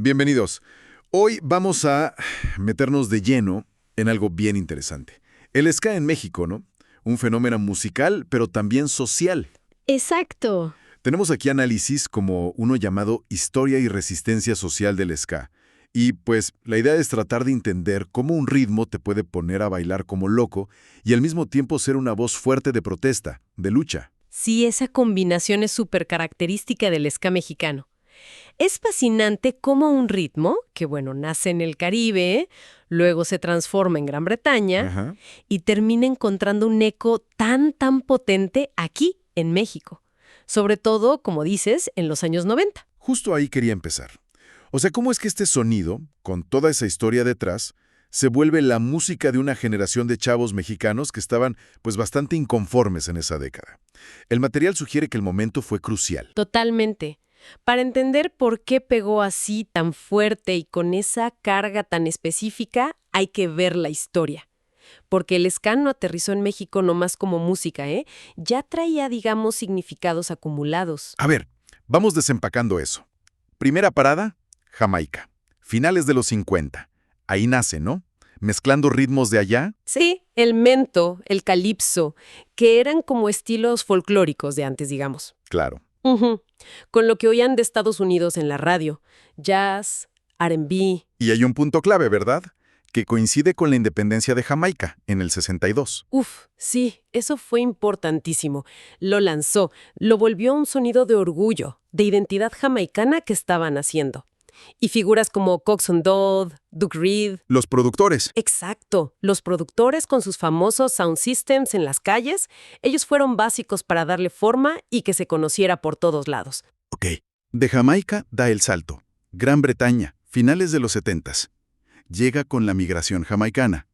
Bienvenidos. Hoy vamos a meternos de lleno en algo bien interesante. El ska en México, ¿no? Un fenómeno musical, pero también social. Exacto. Tenemos aquí análisis como uno llamado Historia y Resistencia Social del Ska. Y pues la idea es tratar de entender cómo un ritmo te puede poner a bailar como loco y al mismo tiempo ser una voz fuerte de protesta, de lucha. Sí, esa combinación es súper característica del ska mexicano. Es fascinante cómo un ritmo, que nace en el Caribe, luego se transforma en Gran Bretaña Ajá. y termina encontrando un eco tan potente aquí, en México. Sobre todo, como dices, en los años 90. Justo ahí quería empezar. O sea, ¿cómo es que este sonido, con toda esa historia detrás, se vuelve la música de una generación de chavos mexicanos que estaban, pues, bastante inconformes en esa década? El material sugiere que el momento fue crucial. Totalmente. Para entender por qué pegó así tan fuerte y con esa carga tan específica, hay que ver la historia. Porque el ska no aterrizó en México nomás como música, ¿eh? Ya traía, digamos, significados acumulados. A ver, vamos desempacando eso. Primera parada, Jamaica. Finales de los 50. Ahí nace, ¿no? Mezclando ritmos de allá. Sí, el mento, el calipso, que eran como estilos folclóricos de antes, digamos. Claro. Ujú. Con lo que oían de Estados Unidos en la radio. Jazz, R&B. Y hay un punto clave, ¿verdad? Que coincide con la independencia de Jamaica, en el 62. Sí, eso fue importantísimo. Lo lanzó, lo volvió un sonido de orgullo, de identidad jamaicana que estaban haciendo. Y figuras como Coxsone Dodd, Duke Reed. Los productores. Exacto, los productores con sus famosos sound systems en las calles, ellos fueron básicos para darle forma y que se conociera por todos lados. Ok. De Jamaica da el salto. Gran Bretaña, finales de los 70s. Llega con la migración jamaicana.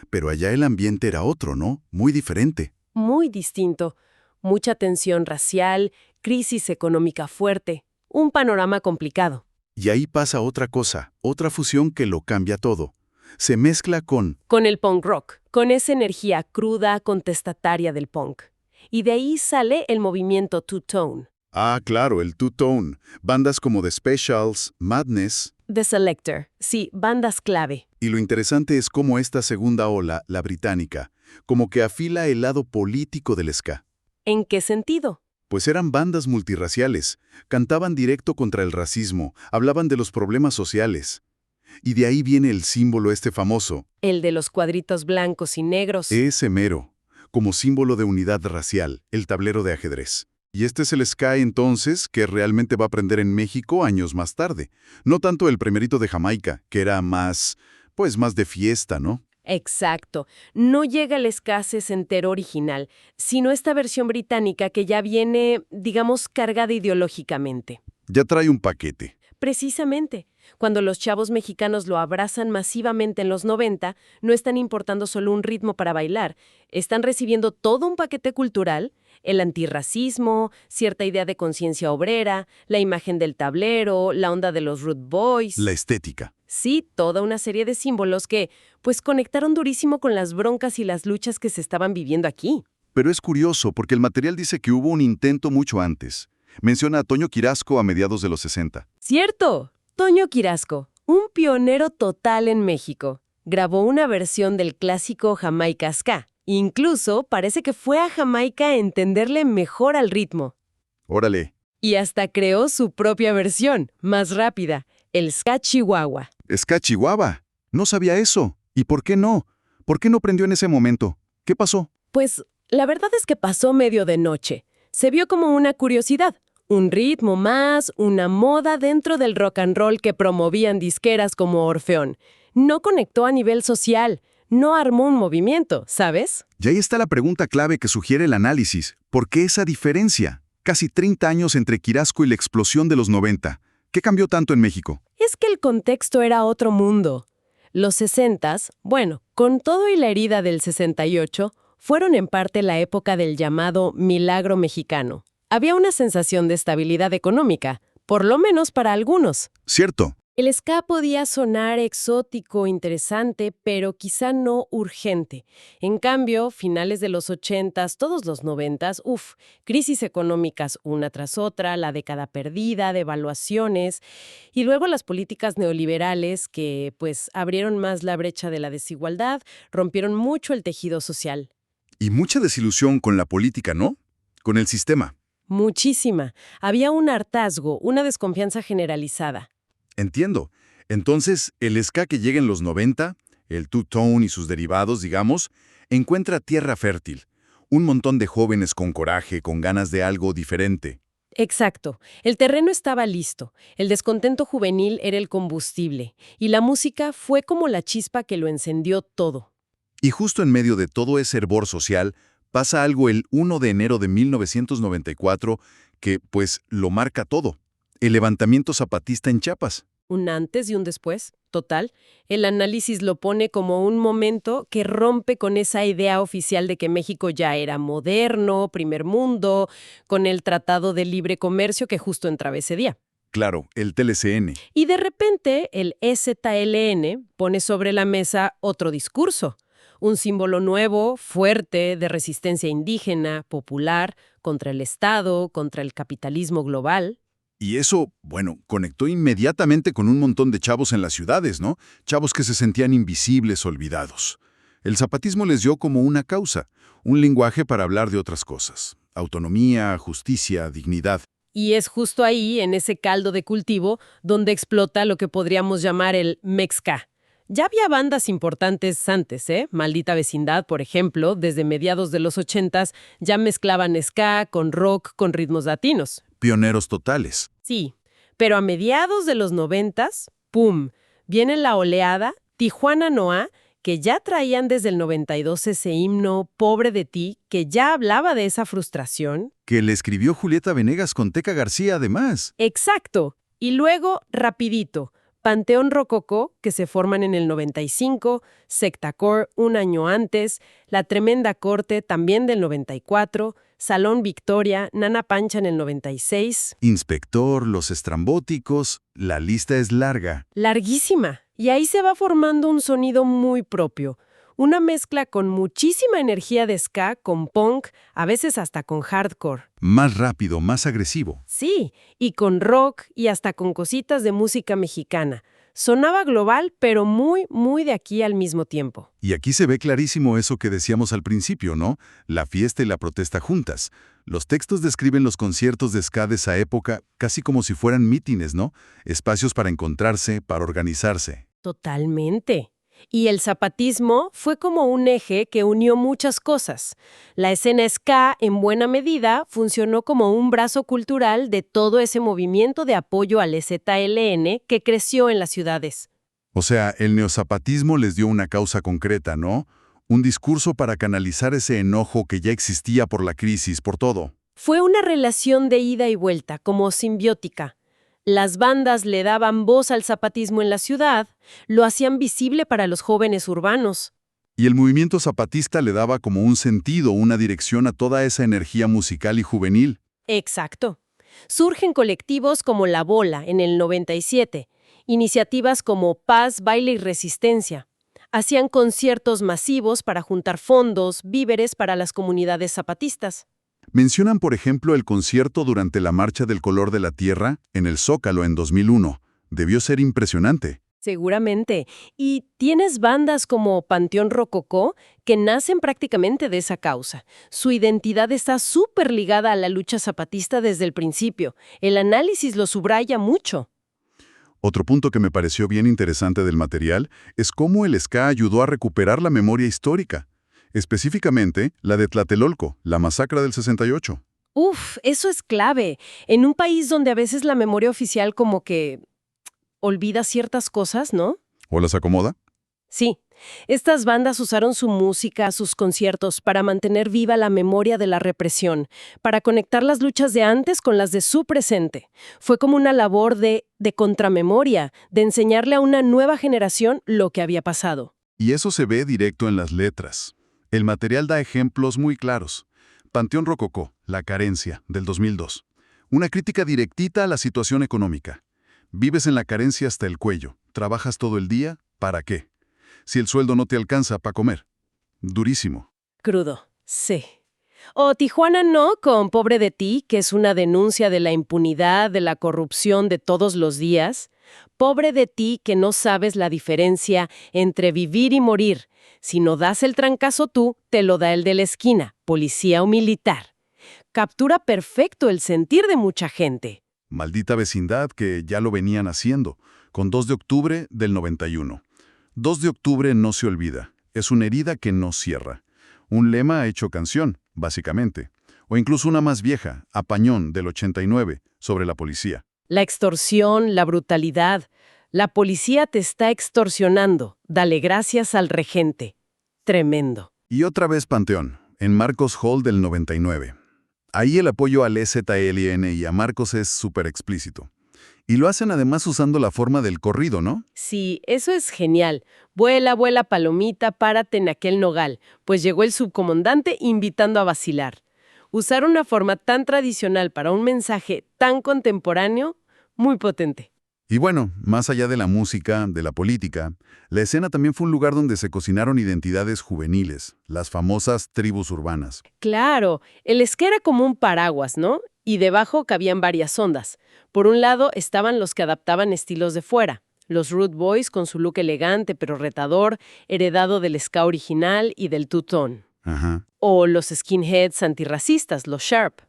Pero allá el ambiente era otro, ¿no? Muy diferente. Muy distinto. Mucha tensión racial, crisis económica fuerte, un panorama complicado. Y ahí pasa otra cosa, otra fusión que lo cambia todo. Se mezcla con Con el punk rock, con esa energía cruda, contestataria del punk. Y de ahí sale el movimiento two-tone. Ah, claro, el two-tone. Bandas como The Specials, Madness. The Selector, sí, bandas clave. Y lo interesante es cómo esta segunda ola, la británica, como que afila el lado político del ska. ¿En qué sentido? Pues eran bandas multirraciales, cantaban directo contra el racismo, hablaban de los problemas sociales. Y de ahí viene el símbolo este famoso. El de los cuadritos blancos y negros. Ese mero, como símbolo de unidad racial, el tablero de ajedrez. Y este es el ska entonces que realmente va a aprender en México años más tarde. No tanto el primerito de Jamaica, que era más de fiesta, ¿no? Exacto. No llega el ska sesentero original, sino esta versión británica que ya viene, digamos, cargada ideológicamente. Ya trae un paquete. Precisamente. Cuando los chavos mexicanos lo abrazan masivamente en los 90, no están importando solo un ritmo para bailar. Están recibiendo todo un paquete cultural, el antirracismo, cierta idea de conciencia obrera, la imagen del tablero, la onda de los Rude Boys. La estética. Sí, toda una serie de símbolos que, conectaron durísimo con las broncas y las luchas que se estaban viviendo aquí. Pero es curioso porque el material dice que hubo un intento mucho antes. Menciona a Toño Quirasco a mediados de los 60. ¡Cierto! Toño Quirasco, un pionero total en México, grabó una versión del clásico Jamaica Ska. Incluso parece que fue a Jamaica a entenderle mejor al ritmo. Órale. Y hasta creó su propia versión, más rápida, el Ska Chihuahua. Ska Chihuahua. No sabía eso. ¿Y por qué no? ¿Por qué no prendió en ese momento? ¿Qué pasó? Pues, la verdad es que pasó medio de noche. Se vio como una curiosidad. Un ritmo más, una moda dentro del rock and roll que promovían disqueras como Orfeón. No conectó a nivel social, no armó un movimiento, ¿sabes? Y ahí está la pregunta clave que sugiere el análisis. ¿Por qué esa diferencia? Casi 30 años entre Quirasco y la explosión de los 90. ¿Qué cambió tanto en México? Es que el contexto era otro mundo. Los 60s, con todo y la herida del 68, fueron en parte la época del llamado milagro mexicano. Había una sensación de estabilidad económica, por lo menos para algunos. Cierto. El ska podía sonar exótico, interesante, pero quizá no urgente. En cambio, finales de los 80s, todos los 90s, crisis económicas una tras otra, la década perdida, devaluaciones, y luego las políticas neoliberales que, pues, abrieron más la brecha de la desigualdad, rompieron mucho el tejido social. Y mucha desilusión con la política, ¿no? Con el sistema. Muchísima. Había un hartazgo, una desconfianza generalizada. Entiendo. Entonces, el ska que llega en los 90, el two-tone y sus derivados, digamos, encuentra tierra fértil. Un montón de jóvenes con coraje, con ganas de algo diferente. Exacto. El terreno estaba listo. El descontento juvenil era el combustible. Y la música fue como la chispa que lo encendió todo. Y justo en medio de todo ese hervor social, pasa algo el 1 de enero de 1994 que, pues, lo marca todo. El levantamiento zapatista en Chiapas. Un antes y un después, total. El análisis lo pone como un momento que rompe con esa idea oficial de que México ya era moderno, primer mundo, con el Tratado de Libre Comercio que justo entraba ese día. Claro, el TLCN. Y de repente, el EZLN pone sobre la mesa otro discurso. Un símbolo nuevo, fuerte, de resistencia indígena, popular, contra el Estado, contra el capitalismo global. Y eso, bueno, conectó inmediatamente con un montón de chavos en las ciudades, ¿no? Chavos que se sentían invisibles, olvidados. El zapatismo les dio como una causa, un lenguaje para hablar de otras cosas. Autonomía, justicia, dignidad. Y es justo ahí, en ese caldo de cultivo, donde explota lo que podríamos llamar el Mexca. Ya había bandas importantes antes, ¿eh? Maldita Vecindad, por ejemplo, desde mediados de los 80s, ya mezclaban ska con rock, con ritmos latinos. Pioneros totales. Sí, pero a mediados de los 90s, ¡pum!, viene la oleada Tijuana Noa, que ya traían desde el 92 ese himno Pobre de ti, que ya hablaba de esa frustración. Que le escribió Julieta Venegas con Teca García, además. Exacto. Y luego, rapidito, Panteón Rococó, que se forman en el 95, Sectacore un año antes, La Tremenda Corte también del 94, Salón Victoria, Nana Pancha en el 96. Inspector, Los Estrambóticos, la lista es larga. Larguísima. Y ahí se va formando un sonido muy propio. Una mezcla con muchísima energía de ska, con punk, a veces hasta con hardcore. Más rápido, más agresivo. Sí, y con rock y hasta con cositas de música mexicana. Sonaba global, pero muy, muy de aquí al mismo tiempo. Y aquí se ve clarísimo eso que decíamos al principio, ¿no? La fiesta y la protesta juntas. Los textos describen los conciertos de ska de esa época casi como si fueran mítines, ¿no? Espacios para encontrarse, para organizarse. Totalmente. Y el zapatismo fue como un eje que unió muchas cosas. La escena ska, en buena medida, funcionó como un brazo cultural de todo ese movimiento de apoyo al EZLN que creció en las ciudades. O sea, el neozapatismo les dio una causa concreta, ¿no? Un discurso para canalizar ese enojo que ya existía por la crisis, por todo. Fue una relación de ida y vuelta, como simbiótica. Las bandas le daban voz al zapatismo en la ciudad, lo hacían visible para los jóvenes urbanos. Y el movimiento zapatista le daba como un sentido, una dirección a toda esa energía musical y juvenil. Exacto. Surgen colectivos como La Bola en el 97, iniciativas como Paz, Baile y Resistencia. Hacían conciertos masivos para juntar fondos, víveres para las comunidades zapatistas. Mencionan, por ejemplo, el concierto durante la Marcha del Color de la Tierra en el Zócalo en 2001. Debió ser impresionante. Seguramente. Y tienes bandas como Panteón Rococó que nacen prácticamente de esa causa. Su identidad está súper ligada a la lucha zapatista desde el principio. El análisis lo subraya mucho. Otro punto que me pareció bien interesante del material es cómo el ska ayudó a recuperar la memoria histórica. Específicamente, la de Tlatelolco, la masacre del 68. Eso es clave. En un país donde a veces la memoria oficial como que olvida ciertas cosas, ¿no? ¿O las acomoda? Sí. Estas bandas usaron su música, sus conciertos, para mantener viva la memoria de la represión, para conectar las luchas de antes con las de su presente. Fue como una labor de contramemoria, de enseñarle a una nueva generación lo que había pasado. Y eso se ve directo en las letras. El material da ejemplos muy claros. Panteón Rococó, La carencia, del 2002. Una crítica directita a la situación económica. Vives en la carencia hasta el cuello. Trabajas todo el día, ¿para qué? Si el sueldo no te alcanza para comer. Durísimo. Crudo, sí. O Tijuana no, con Pobre de ti, que es una denuncia de la impunidad, de la corrupción de todos los días. Pobre de ti que no sabes la diferencia entre vivir y morir. Si no das el trancazo tú, te lo da el de la esquina, policía o militar. Captura perfecto el sentir de mucha gente. Maldita vecindad que ya lo venían haciendo, con 2 de octubre del 91. 2 de octubre no se olvida. Es una herida que no cierra. Un lema hecho canción, básicamente. O incluso una más vieja, Apañón, del 89, sobre la policía. La extorsión, la brutalidad. La policía te está extorsionando. Dale gracias al regente. Tremendo. Y otra vez Panteón, en Marcos Hall del 99. Ahí el apoyo al EZLN y a Marcos es súper explícito. Y lo hacen además usando la forma del corrido, ¿no? Sí, eso es genial. Vuela, vuela, palomita, párate en aquel nogal, pues llegó el subcomandante invitando a vacilar. Usar una forma tan tradicional para un mensaje tan contemporáneo, muy potente. Y bueno, más allá de la música, de la política, la escena también fue un lugar donde se cocinaron identidades juveniles, las famosas tribus urbanas. Claro, el ska era como un paraguas, ¿no? Y debajo cabían varias ondas. Por un lado estaban los que adaptaban estilos de fuera, los Rude Boys con su look elegante pero retador, heredado del ska original y del two-tone. Ajá. O los skinheads antirracistas, los Sharp,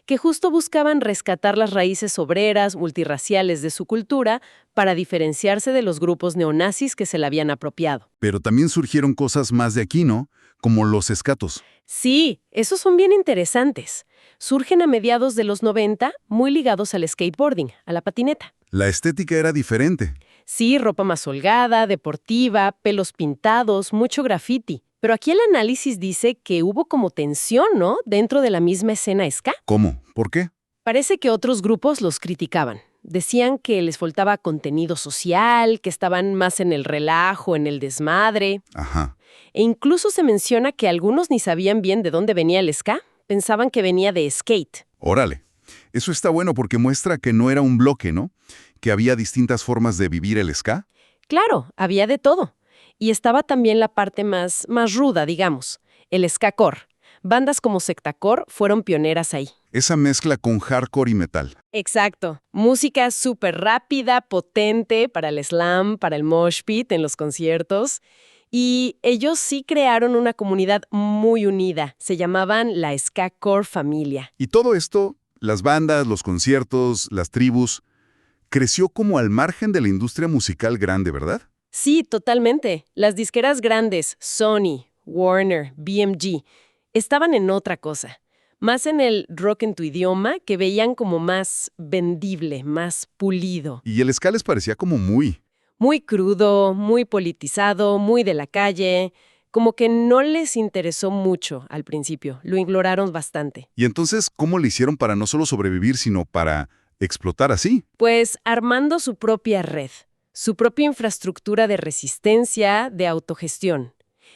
que justo buscaban rescatar las raíces obreras, multirraciales de su cultura para diferenciarse de los grupos neonazis que se la habían apropiado. Pero también surgieron cosas más de aquí, ¿no? Como los escatos. Sí, esos son bien interesantes. Surgen a mediados de los 90, muy ligados al skateboarding, a la patineta. La estética era diferente. Sí, ropa más holgada, deportiva, pelos pintados, mucho graffiti. Pero aquí el análisis dice que hubo como tensión, ¿no?, dentro de la misma escena ska. ¿Cómo? ¿Por qué? Parece que otros grupos los criticaban. Decían que les faltaba contenido social, que estaban más en el relajo, en el desmadre. Ajá. E incluso se menciona que algunos ni sabían bien de dónde venía el ska. Pensaban que venía de skate. Órale. Eso está bueno porque muestra que no era un bloque, ¿no? Que había distintas formas de vivir el ska. Claro, había de todo. Y estaba también la parte más ruda, digamos, el ska-core. Bandas como Sectacore fueron pioneras ahí. Esa mezcla con hardcore y metal. Exacto. Música súper rápida, potente para el slam, para el mosh pit en los conciertos. Y ellos sí crearon una comunidad muy unida. Se llamaban la Ska-Core Familia. Y todo esto, las bandas, los conciertos, las tribus, creció como al margen de la industria musical grande, ¿verdad? Sí, totalmente. Las disqueras grandes, Sony, Warner, BMG, estaban en otra cosa. Más en el rock en tu idioma, que veían como más vendible, más pulido. Y el ska les parecía como muy... Muy crudo, muy politizado, muy de la calle. Como que no les interesó mucho al principio. Lo ignoraron bastante. Y entonces, ¿cómo le hicieron para no solo sobrevivir, sino para explotar así? Pues armando su propia red, su propia infraestructura de resistencia, de autogestión.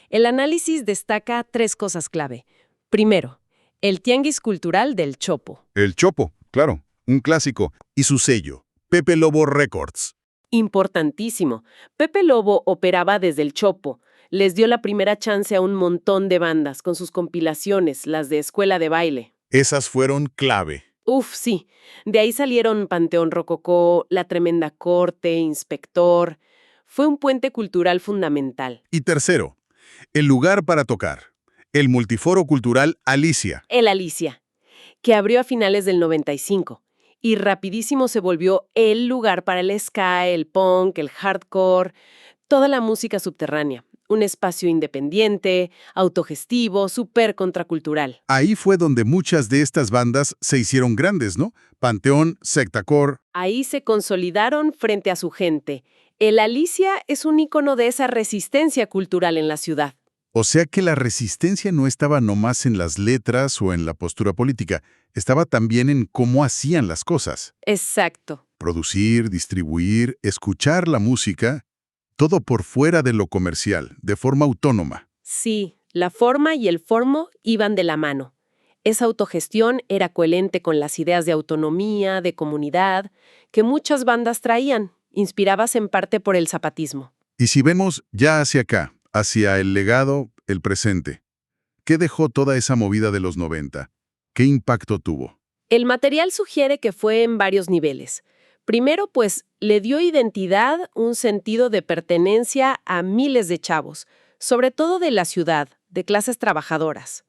El análisis destaca 3 cosas clave. Primero, el tianguis cultural del Chopo. El Chopo, claro, un clásico. Y su sello, Pepe Lobo Records. Importantísimo. Pepe Lobo operaba desde el Chopo. Les dio la primera chance a un montón de bandas con sus compilaciones, las de escuela de baile. Esas fueron clave. Uf, sí. De ahí salieron Panteón Rococó, La Tremenda Corte, Inspector. Fue un puente cultural fundamental. Y tercero, el lugar para tocar. El Multiforo Cultural Alicia. El Alicia, que abrió a finales del 95. Y rapidísimo se volvió el lugar para el ska, el punk, el hardcore, toda la música subterránea. Un espacio independiente, autogestivo, súper contracultural. Ahí fue donde muchas de estas bandas se hicieron grandes, ¿no? Panteón, Sectacore. Ahí se consolidaron frente a su gente. El Alicia es un ícono de esa resistencia cultural en la ciudad. O sea que la resistencia no estaba nomás en las letras o en la postura política, estaba también en cómo hacían las cosas. Exacto. Producir, distribuir, escuchar la música, todo por fuera de lo comercial, de forma autónoma. Sí, la forma y el formo iban de la mano. Esa autogestión era coherente con las ideas de autonomía, de comunidad, que muchas bandas traían, inspiradas en parte por el zapatismo. Y si vemos ya hacia acá, hacia el legado, el presente, ¿qué dejó toda esa movida de los 90? ¿Qué impacto tuvo? El material sugiere que fue en varios niveles. Primero, pues, le dio identidad, un sentido de pertenencia a miles de chavos, sobre todo de la ciudad, de clases trabajadoras.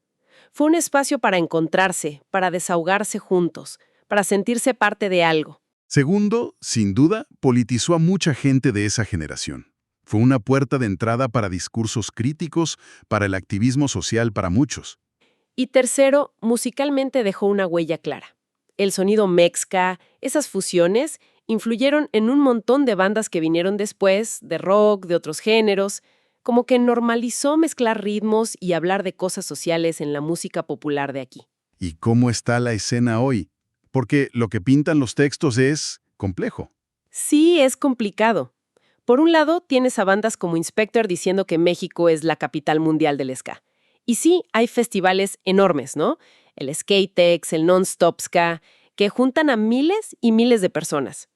Fue un espacio para encontrarse, para desahogarse juntos, para sentirse parte de algo. Segundo, sin duda, politizó a mucha gente de esa generación. Fue una puerta de entrada para discursos críticos, para el activismo social para muchos. Y tercero, musicalmente dejó una huella clara. El sonido mexca, esas fusiones, influyeron en un montón de bandas que vinieron después, de rock, de otros géneros, como que normalizó mezclar ritmos y hablar de cosas sociales en la música popular de aquí. ¿Y cómo está la escena hoy? Porque lo que pintan los textos es complejo. Sí, es complicado. Por un lado, tienes a bandas como Inspector diciendo que México es la capital mundial del ska. Y sí, hay festivales enormes, ¿no? El Skatex, el Non-Stop Ska, que juntan a miles y miles de personas.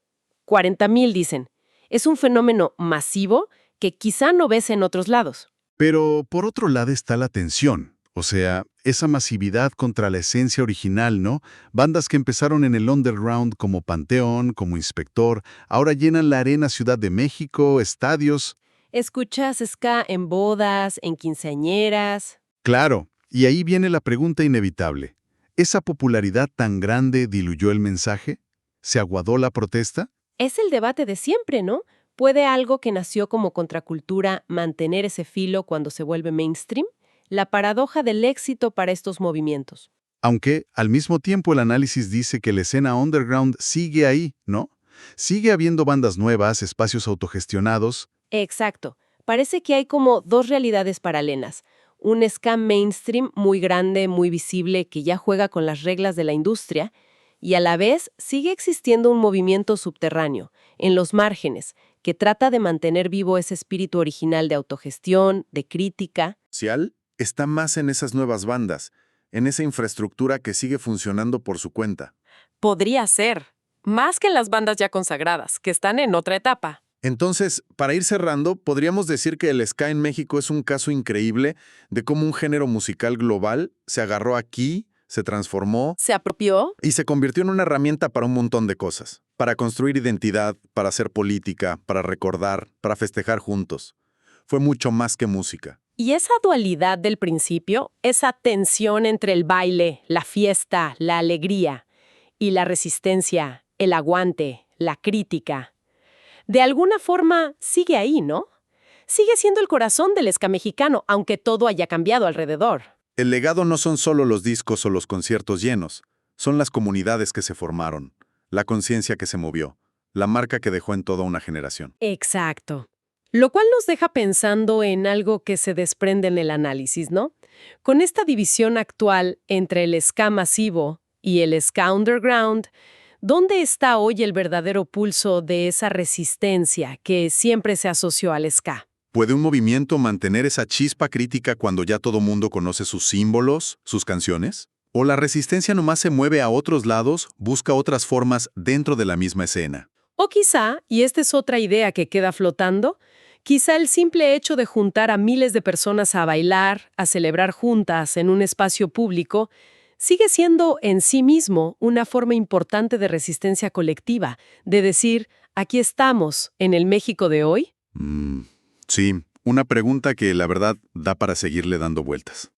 40,000 dicen. Es un fenómeno masivo que quizá no ves en otros lados. Pero por otro lado está la tensión, o sea, esa masividad contra la esencia original, ¿no? Bandas que empezaron en el underground como Panteón, como Inspector, ahora llenan la Arena Ciudad de México, estadios. Escuchas ska en bodas, en quinceañeras. Claro, y ahí viene la pregunta inevitable. ¿Esa popularidad tan grande diluyó el mensaje? ¿Se aguadó la protesta? Es el debate de siempre, ¿no? ¿Puede algo que nació como contracultura mantener ese filo cuando se vuelve mainstream? La paradoja del éxito para estos movimientos. Aunque, al mismo tiempo, el análisis dice que la escena underground sigue ahí, ¿no? Sigue habiendo bandas nuevas, espacios autogestionados. Exacto. Parece que hay como dos realidades paralelas. Un ska mainstream muy grande, muy visible, que ya juega con las reglas de la industria, y a la vez sigue existiendo un movimiento subterráneo, en los márgenes, que trata de mantener vivo ese espíritu original de autogestión, de crítica. Social está más en esas nuevas bandas, en esa infraestructura que sigue funcionando por su cuenta. Podría ser, más que en las bandas ya consagradas, que están en otra etapa. Entonces, para ir cerrando, podríamos decir que el ska en México es un caso increíble de cómo un género musical global se agarró aquí, se transformó ¿Se apropió? y se convirtió en una herramienta para un montón de cosas. Para construir identidad, para hacer política, para recordar, para festejar juntos. Fue mucho más que música. Y esa dualidad del principio, esa tensión entre el baile, la fiesta, la alegría, y la resistencia, el aguante, la crítica, de alguna forma sigue ahí, ¿no? Sigue siendo el corazón del ska mexicano, aunque todo haya cambiado alrededor. El legado no son solo los discos o los conciertos llenos, son las comunidades que se formaron, la conciencia que se movió, la marca que dejó en toda una generación. Exacto. Lo cual nos deja pensando en algo que se desprende en el análisis, ¿no? Con esta división actual entre el ska masivo y el ska underground, ¿dónde está hoy el verdadero pulso de esa resistencia que siempre se asoció al ska? ¿Puede un movimiento mantener esa chispa crítica cuando ya todo mundo conoce sus símbolos, sus canciones? ¿O la resistencia nomás se mueve a otros lados, busca otras formas dentro de la misma escena? O quizá, y esta es otra idea que queda flotando, quizá el simple hecho de juntar a miles de personas a bailar, a celebrar juntas en un espacio público, sigue siendo en sí mismo una forma importante de resistencia colectiva, de decir, aquí estamos, en el México de hoy. Sí, una pregunta que la verdad da para seguirle dando vueltas.